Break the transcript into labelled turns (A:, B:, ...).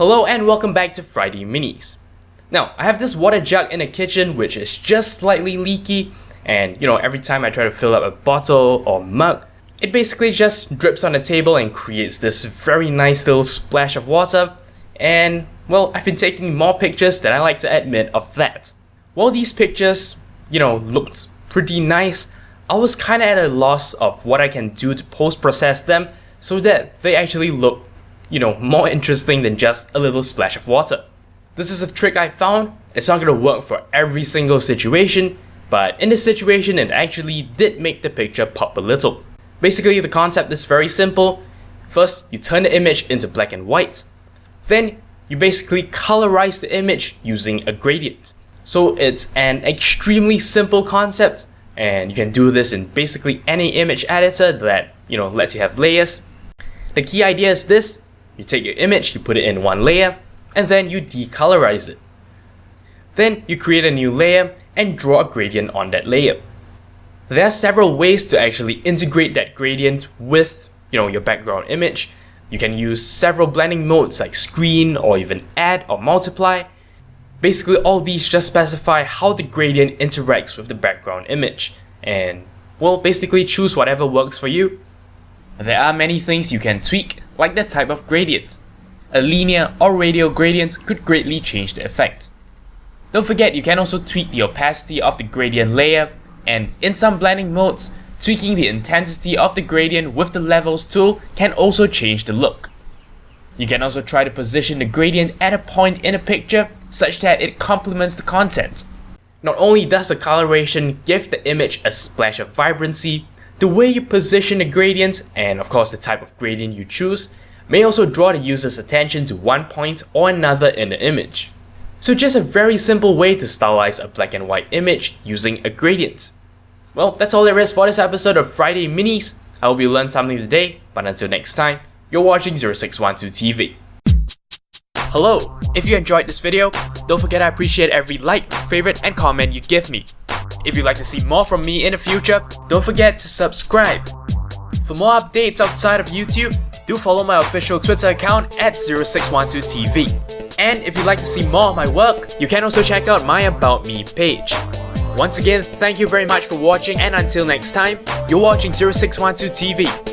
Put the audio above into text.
A: Hello and welcome back to Friday Minis. Now, I have this water jug in the kitchen which is just slightly leaky, and every time I try to fill up a bottle or mug, it basically just drips on the table and creates this very nice little splash of water. And well, I've been taking more pictures than I like to admit of that. While these pictures, looked pretty nice, I was kinda at a loss of what I can do to post-process them so that they actually look more interesting than just a little splash of water. This is a trick I found. It's not gonna work for every single situation, but in this situation it actually did make the picture pop a little. Basically, the concept is very simple. First, you turn the image into black and white. Then, you basically colorize the image using a gradient. So it's an extremely simple concept, and you can do this in basically any image editor that lets you have layers. The key idea is this. You take your image, you put it in one layer, and then you decolorize it. Then you create a new layer and draw a gradient on that layer. There are several ways to actually integrate that gradient with your background image. You can use several blending modes like screen or even add or multiply. Basically, all these just specify how the gradient interacts with the background image, and well, basically choose whatever works for you. There are many things you can tweak, like the type of gradient. A linear or radial gradient could greatly change the effect. Don't forget, you can also tweak the opacity of the gradient layer, and in some blending modes, tweaking the intensity of the gradient with the levels tool can also change the look. You can also try to position the gradient at a point in a picture such that it complements the content. Not only does the coloration give the image a splash of vibrancy, the way you position the gradient, and of course the type of gradient you choose, may also draw the user's attention to one point or another in the image. So just a very simple way to stylize a black and white image using a gradient. Well, that's all there is for this episode of Friday Minis. I hope you learned something today, but until next time, you're watching 0612 TV. Hello! If you enjoyed this video, don't forget I appreciate every like, favorite, and comment you give me. If you'd like to see more from me in the future, don't forget to subscribe. For more updates outside of YouTube, do follow my official Twitter account at 0612 TV. And if you'd like to see more of my work, you can also check out my About Me page. Once again, thank you very much for watching, and until next time, you're watching 0612 TV.